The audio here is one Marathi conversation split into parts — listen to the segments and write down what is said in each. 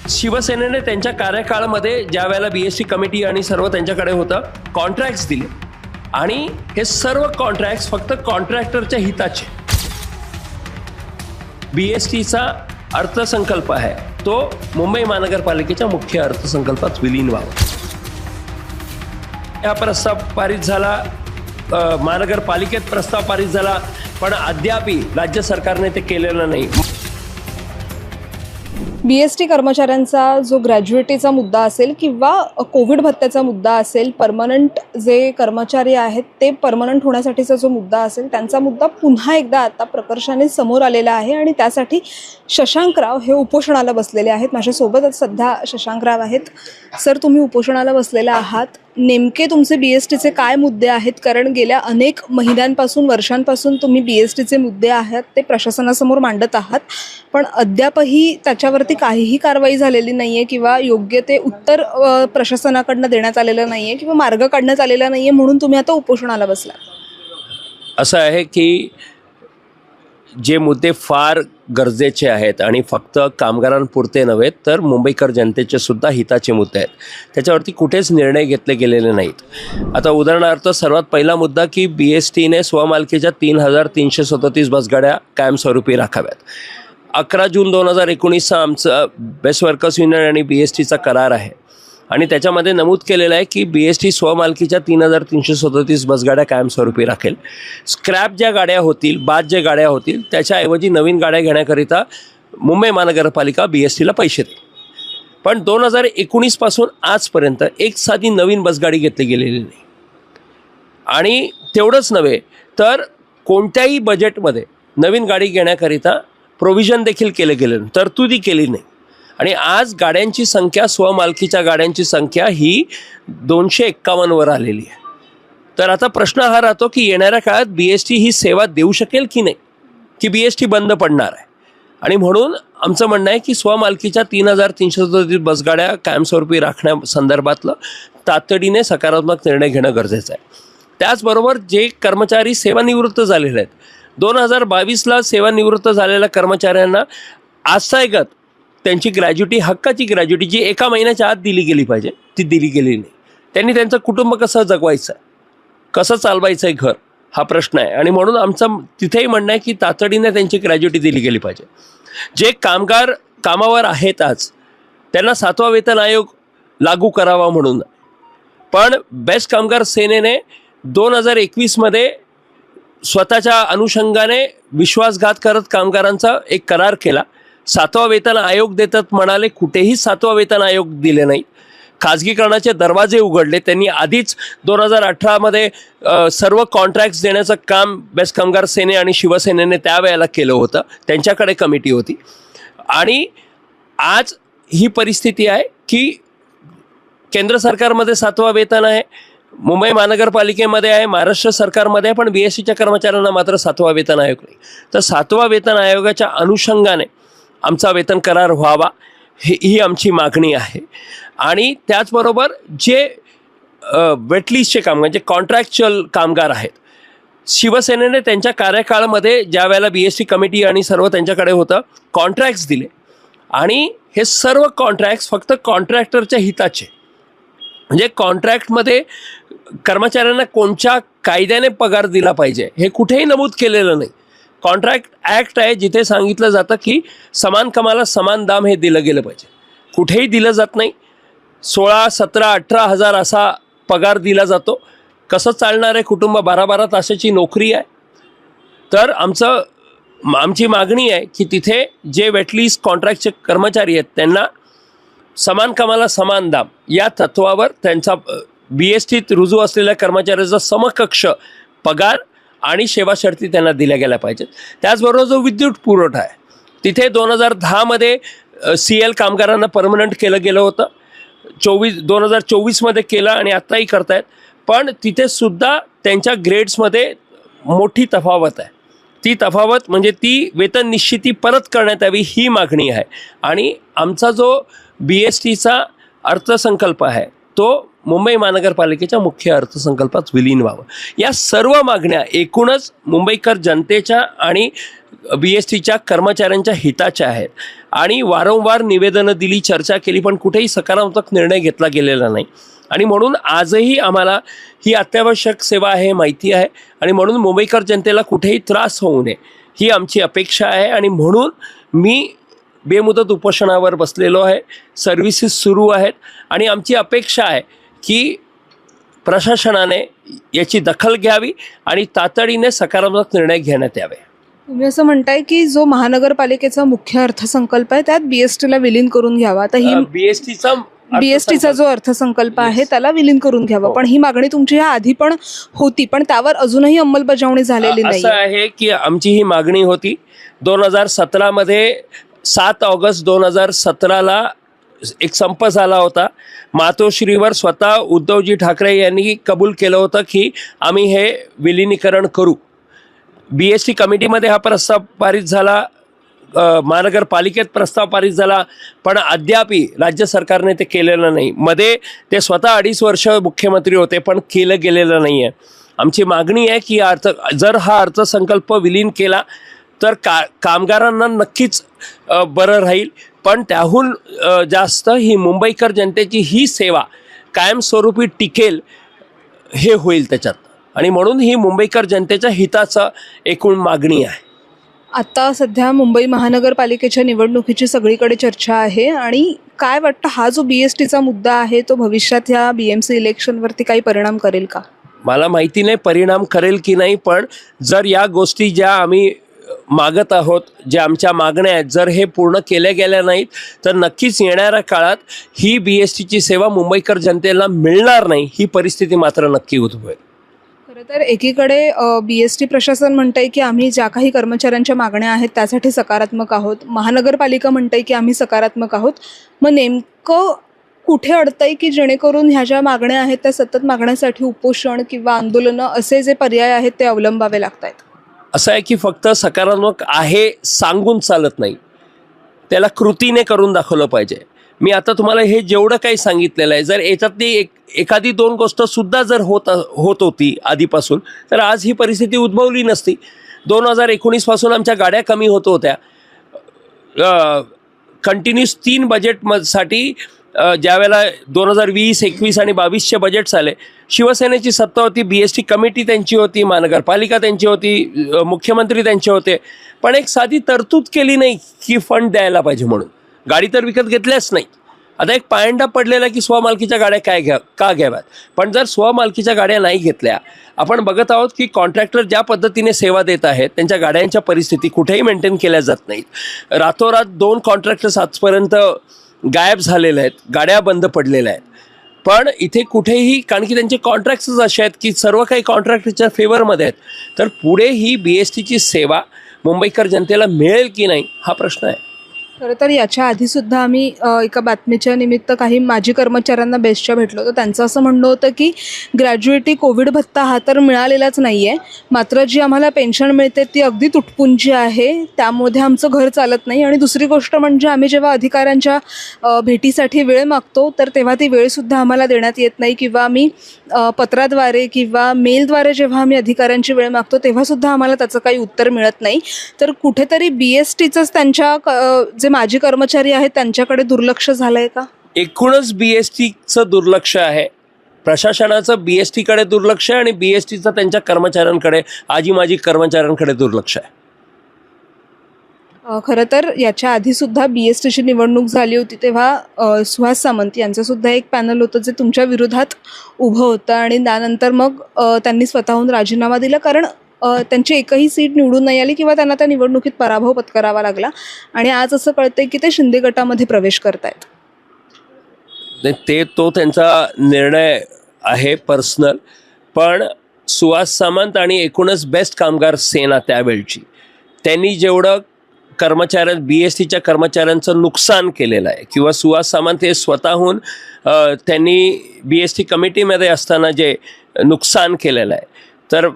शिवसेनेने त्यांच्या कार्यकाळामध्ये ज्या वेळेला BST कमिटी आणि सर्व त्यांच्याकडे होतं, कॉन्ट्रॅक्ट्स दिले आणि हे सर्व कॉन्ट्रॅक्ट्स फक्त कॉन्ट्रॅक्टरच्या हिताचे. BSTचा अर्थसंकल्प आहे तो मुंबई महानगरपालिकेच्या मुख्य अर्थसंकल्पात विलीन व्हावा. हा प्रस्ताव पारित झाला, महानगरपालिकेत प्रस्ताव पारित झाला, पण अद्यापही राज्य सरकारने ते केलेलं नाही. BST कर्मचाऱ्यांचा जो ग्रॅज्युएटीचा मुद्दा असेल किंवा कोविड भत्त्याचा मुद्दा असेल, परमनंट जे कर्मचारी आहेत ते परमनंट होण्यासाठीचा जो मुद्दा असेल, त्यांचा मुद्दा पुन्हा एकदा आता प्रकर्षाने समोर आलेला आहे आणि त्यासाठी शशांकराव हे उपोषणाला बसलेले आहेत. माझ्यासोबत सध्या शशांकराव आहेत. सर, तुम्ही उपोषणाला बसलेले आहात, नेमके तुमचे BSTचे काय मुद्दे आहेत? कारण गेल्या अनेक महिन्यांपासून, वर्षांपासून तुम्ही BSTचे मुद्दे आहेत ते प्रशासनासमोर मांडत आहात, पण अद्यापही त्याच्यावरती काहीही कारवाई झालेली नाही आहे किंवा योग्य ते उत्तर प्रशासनाकडनं देण्यात आलेलं नाही आहे किंवा मार्ग काढण्यात आलेला नाही आहे, म्हणून तुम्ही आता उपोषणाला बसला. असं आहे की जे मुद्दे फार गरजेचे आहेत आणि फक्त कामगारांपुरते नव्हे तर मुंबईकर जनतेचे सुद्धा हिताचे मुद्दे आहेत, त्याच्यावरती कुठेच निर्णय घेतले गेलेले नाहीत. आता उदाहरणार्थ सर्वात पहिला मुद्दा की BSTने स्वमालकीच्या 3,337 बसगाड्या कायमस्वरूपी राखाव्यात. 11 जून 2019चा आमचा बेस्ट वर्कर्स युनियन आणि BSTचा करार आहे आणि त्याच्यामध्ये नमूद केलेलं आहे की BST स्वमालकीच्या 3,337 बसगाड्या कायमस्वरूपी राखेल. स्क्रॅप ज्या गाड्या होतील, बाद ज्या गाड्या होतील, त्याच्याऐवजी नवीन गाड्या घेण्याकरिता मुंबई महानगरपालिका BSTला पैसे देईल. पण 2019पासून आजपर्यंत एक साधी नवीन बसगाडी घेतली गेलेली नाही. आणि तेवढंच नव्हे तर कोणत्याही बजेटमध्ये नवीन गाडी घेण्याकरिता प्रोव्हिजन देखील केलं गेलं नाही, तरतुदी केली नाही. आणि आज गाड्यांची संख्या, स्वमालकीच्या गाड्यांची संख्या ही 251वर आलेली आहे. तर आता प्रश्न हा राहतो की येणाऱ्या काळात BST ही सेवा देऊ शकेल की नाही, की BST बंद पडणार आहे. आणि म्हणून आमचं म्हणणं आहे की स्वमालकीच्या 3,337 बसगाड्या कायमस्वरूपी राखण्यासंदर्भातलं तातडीने सकारात्मक निर्णय घेणं गरजेचं आहे. त्याचबरोबर जे कर्मचारी सेवानिवृत्त झालेले आहेत, 2022ला सेवानिवृत्त झालेल्या कर्मचाऱ्यांना आजतागत त्यांची ग्रॅज्युटी, हक्काची ग्रॅज्युटी जी एका महिन्याच्या आत दिली गेली पाहिजे, ती दिली गेली नाही. त्यांनी त्यांचं कुटुंब कसं जगवायचं आहे, कसं चालवायचं आहे घर, हा प्रश्न आहे. आणि म्हणून आमचं तिथेही म्हणणं आहे की तातडीने त्यांची ग्रॅज्युटी दिली गेली पाहिजे. जे कामगार कामावर आहेत आज, त्यांना 7वा वेतन आयोग लागू करावा म्हणून. पण बेस्ट कामगार सेनेने 2021मध्ये स्वतःच्या अनुषंगाने विश्वासघात करत कामगारांचा एक करार केला. 7वा वेतन आयोग देतात म्हणाले, कुठेही 7वा वेतन आयोग दिले नाही. खाजगीकरणाचे दरवाजे उघडले. त्यांनी आधीच 2018मध्ये सर्व कॉन्ट्रॅक्ट्स देण्याचं काम बेस्ट कामगार सेने आणि शिवसेनेने त्यावेळेला केलं होतं, त्यांच्याकडे कमिटी होती. आणि आज ही परिस्थिती आहे की केंद्र सरकारमध्ये 7वा वेतन आहे, मुंबई महानगरपालिकेमध्ये आहे, महाराष्ट्र सरकारमध्ये आहे, पण BSTच्या कर्मचाऱ्यांना मात्र 7वा वेतन आयोग नाही. तर 7वा वेतन आयोगाच्या अनुषंगाने आमचा वेतन करार व्हावा ही आमची मागणी आहे. आणि त्याचबरोबर जे वेटलिस्टचे कामगार, जे कॉन्ट्रॅक्च्युअल कामगार आहेत, शिवसेनेने त्यांच्या कार्यकाळामध्ये ज्या वेळेला BST कमिटी आणि सर्व त्यांच्याकडे होतं, कॉन्ट्रॅक्ट्स दिले आणि हे सर्व कॉन्ट्रॅक्ट्स फक्त कॉन्ट्रॅक्टरच्या हिताचे. म्हणजे कॉन्ट्रॅक्टमध्ये कर्मचाऱ्यांना कोणत्या कायद्याने पगार दिला पाहिजे हे कुठेही नमूद केलेलं नाही. कॉन्ट्रॅक्ट ॲक्ट आहे जिथे सांगितलं जातं की समान कामाला समान दाम हे दिलं गेलं पाहिजे. कुठेही दिलं जात नाही. 16, 17, 18 हजार असा पगार दिला जातो. कसं चालणार आहे कुटुंब? 12-12 तासाची नोकरी आहे. तर आमची मागणी आहे की तिथे जे वेटलिस्ट कॉन्ट्रॅक्टचे कर्मचारी आहेत त्यांना समान कामाला समान दाम या तत्वावर त्यांचा BSTत रुजू असलेल्या कर्मचाऱ्याचा समकक्ष पगार आणि सेवा शर्ती त्यांना दिल्या गेल्या पाहिजेत. त्याचबरोबर जो विद्युत पुरवठा आहे तिथे 2010मध्ये CL कामगारांना परमनंट केलं गेलं होतं, 2024मध्ये केलं आणि आत्ताही करतायत. पण तिथे सुद्धा त्यांच्या ग्रेड्समध्ये मोठी तफावत आहे. ती तफावत म्हणजे ती वेतन निश्चिती परत करण्यात यावी ही मागणी आहे. आणि आमचा जो BSTचा अर्थसंकल्प आहे तो मुंबई महानगरपालिकेच्या मुख्य अर्थसंकल्पात विलीन व्हावं. या सर्व मागण्या एकूणच मुंबईकर जनतेच्या आणि BSTच्या कर्मचाऱ्यांच्या हिताच्या आहेत आणि वारंवार निवेदनं दिली, चर्चा केली, पण कुठेही सकारात्मक निर्णय घेतला गेलेला नाही. आणि म्हणून आजही आम्हाला ही अत्यावश्यक सेवा आहे माहिती आहे आणि म्हणून मुंबईकर जनतेला कुठेही त्रास होऊ नये ही आमची अपेक्षा आहे. आणि म्हणून मी बेमुदत उपोषणावर बसलेलो आहे. सर्व्हिसेस सुरू आहेत आणि आमची अपेक्षा आहे की प्रशासनाने याची दखल घ्यावी आणि तातडीने सकारात्मक निर्णय घेण्यात यावे. तुम्ही असं म्हणताय की जो महानगरपालिकेचा मुख्य अर्थसंकल्प आहे त्यात BSTला विलीन करून घ्यावा. आता ही BSTचा जो अर्थसंकल्प आहे त्याला विलीन करून घ्यावा, पण ही मागणी तुमची ह्या आधी पण होती, पण त्यावर अजूनही अंमलबजावणी झालेली नाही. असं आहे की आमची ही मागणी होती 2017मध्ये. 7 ऑगस्ट 2017ला एक संप झाला होता. मातोश्रीवर स्वतः उद्धवजी ठाकरे यांनी कबूल केलं होतं की आम्ही हे विलिनीकरण करू. BST कमिटीमध्ये हा प्रस्ताव पारित झाला, महानगरपालिकेत प्रस्ताव पारित झाला, पण अद्यापही राज्य सरकारने ते केलेलं नाही. मध्ये ते स्वतः 2.5 वर्ष मुख्यमंत्री होते, पण केलं गेलेलं नाही आहे. आमची मागणी आहे की जर हा अर्थसंकल्प विलीन केला तर कामगारांना नक्कीच बरं राहील, पण त्याहून जास्त ही मुंबईकर जनतेची ही सेवा कायमस्वरूपी टिकेल हे होईल त्याच्यात. आणि म्हणून ही मुंबईकर जनतेच्या हिताचं एकूण मागणी आहे. आता सध्या मुंबई महानगरपालिकेच्या निवडणुकीची सगळीकडे चर्चा आहे आणि काय वाटतं, हा जो BSTचा मुद्दा आहे तो भविष्यात ह्या BMC इलेक्शनवरती काही परिणाम करेल का? मला माहिती नाही परिणाम करेल की नाही, पण जर या गोष्टी ज्या आम्ही मागत आहोत, ज्या आमच्या मागण्या आहेत, जर हे पूर्ण केल्या गेल्या नाहीत तर नक्कीच येणाऱ्या काळात ही BSTची सेवा मुंबईकर जनतेला मिळणार नाही ही परिस्थिती मात्र नक्की उद्भवेल. खरं तर एकीकडे BST प्रशासन म्हणतंय की आम्ही ज्या काही कर्मचाऱ्यांच्या मागण्या आहेत त्यासाठी सकारात्मक आहोत, महानगरपालिका म्हणतंय की आम्ही सकारात्मक आहोत. मग नेमकं कुठे अडतंय की जेणेकरून ह्या ज्या मागण्या आहेत त्या सतत मागण्यासाठी उपोषण किंवा आंदोलनं असे जे पर्याय आहेत ते अवलंबावे लागत आहेत? असं आहे की फक्त सकारात्मक आहे सांगून चालत नाही, त्याला कृतीने करून दाखवलं पाहिजे. मी आता तुम्हाला हे जेवढं काही सांगितलेलं आहे, जर याच्यातली एखादी 2 गोष्टसुद्धा जर होत होती आधीपासून तर आज ही परिस्थिती उद्भवली नसती. 2019पासून आमच्या गाड्या कमी होत होत्या. कंटिन्यूस 3 बजेटसाठी ज्यावेळेला 2020, 21 आणि 22चे बजेट्स आले, शिवसेनेची सत्ता होती, BST कमिटी त्यांची होती, महानगरपालिका त्यांची होती, मुख्यमंत्री त्यांचे होते, पण एक साधी तरतूद केली नाही की फंड द्यायला पाहिजे म्हणून. गाडी तर विकत घेतल्याच नाही. आता एक पायंडा पडलेला की स्वमालकीच्या गाड्या का घ्याव्यात, पण जर स्वमालकीच्या गाड्या नाही घेतल्या, आपण बघत आहोत की कॉन्ट्रॅक्टर ज्या पद्धतीने सेवा देत आहेत त्यांच्या गाड्यांच्या परिस्थिती कुठेही मेंटेन केल्या जात नाहीत. रातोरात 2 कॉन्ट्रॅक्टर्स आजपर्यंत गायब झालेले आहेत, गाड्या बंद पडलेल्या आहेत. पण इथे कुठेही, कारण की त्यांचे कॉन्ट्रॅक्ट्सच असे आहेत की सर्व काही कॉन्ट्रॅक्टच्या फेवरमध्ये आहेत, तर पुढे ही BSTची सेवा मुंबईकर जनतेला मिळेल की नाही हा प्रश्न आहे. खरं तर याच्या आधीसुद्धा आम्ही एका बातमीच्या निमित्त काही माजी कर्मचाऱ्यांना बेस्टच्या भेटलो होतो. त्यांचं असं म्हणणं होतं की ग्रॅज्युएटी कोविड भत्ता हा तर मिळालेलाच नाही आहे, मात्र जी आम्हाला पेन्शन मिळते ती अगदी तुटपुंजी आहे, त्यामध्ये आमचं घर चालत नाही. आणि दुसरी गोष्ट म्हणजे आम्ही जेव्हा अधिकाऱ्यांच्या भेटीसाठी वेळ मागतो तर तेव्हा ती वेळसुद्धा आम्हाला देण्यात येत नाही, किंवा आम्ही पत्राद्वारे किंवा मेलद्वारे जेव्हा आम्ही अधिकाऱ्यांची वेळ मागतो तेव्हासुद्धा आम्हाला त्याचं काही उत्तर मिळत नाही. तर कुठेतरी BSTचंच त्यांच्या जे माजी कर्मचारी आहेत त्यांच्याकडे दुर्लक्ष झालं आहे का? एकूणच BSTचं दुर्लक्ष आहे, प्रशासनाचं BSTकडे दुर्लक्ष आहे आणि BSTचं त्यांच्या कर्मचाऱ्यांकडे, आजी माजी कर्मचाऱ्यांकडे दुर्लक्ष आहे. खरं तर याच्या आधीसुद्धा BSTची निवडणूक झाली होती तेव्हा सुहास सामंत यांचंसुद्धा एक पॅनल होतं जे तुमच्या विरोधात उभं होतं आणि त्यानंतर मग त्यांनी स्वतःहून राजीनामा दिला, कारण त्यांची एकही सीट निवडून नाही आली किंवा त्यांना त्या निवडणुकीत पराभव पत्करावा लागला. आणि आज असं कळतंय की ते शिंदे गटामध्ये प्रवेश करतायत. तो त्यांचा निर्णय आहे पर्सनल, पण सुहास सामंत आणि एकूणच बेस्ट कामगार सेना त्यावेळची, त्यांनी जेवढं BSTच्या कर्मचाऱ्यांचं नुकसान केलेलं आहे, किंवा सुहास सामंत हे स्वतःहून त्यांनी BST कमिटीमध्ये असताना जे नुकसान केलेलं आहे, तर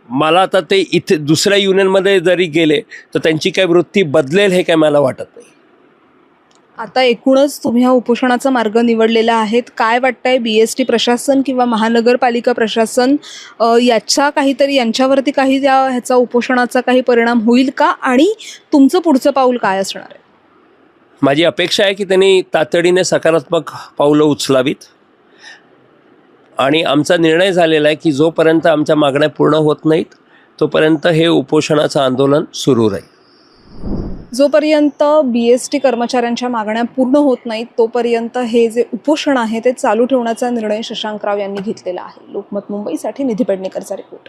मला आता ते इथे दुसऱ्या युनियनमध्ये जरी गेले तर त्यांची काय वृत्ती बदलेल हे काय मला वाटत नाही. आता एकूणच तुम्ही हा उपोषणाचा मार्ग निवडलेला आहेत. काय वाटतंय, BST प्रशासन किंवा महानगरपालिका प्रशासन यांच्यावरती काही ह्याचा उपोषणाचा काही परिणाम होईल का, आणि तुमचं पुढचं पाऊल काय असणार आहे? माझी अपेक्षा आहे की त्यांनी तातडीने सकारात्मक पावलं उचलावीत आणि आमचा निर्णय झालेला आहे की जोपर्यंत आमच्या मागण्या पूर्ण होत नाहीत तोपर्यंत हे उपोषणाचं आंदोलन सुरू राहील. जोपर्यंत BST कर्मचाऱ्यांच्या मागण्या पूर्ण होत नाहीत तोपर्यंत हे जे उपोषण आहे ते चालू ठेवण्याचा निर्णय शशांक राव यांनी घेतलेला आहे. लोकमत मुंबईसाठी निधी पेडणेकरचा रिपोर्ट.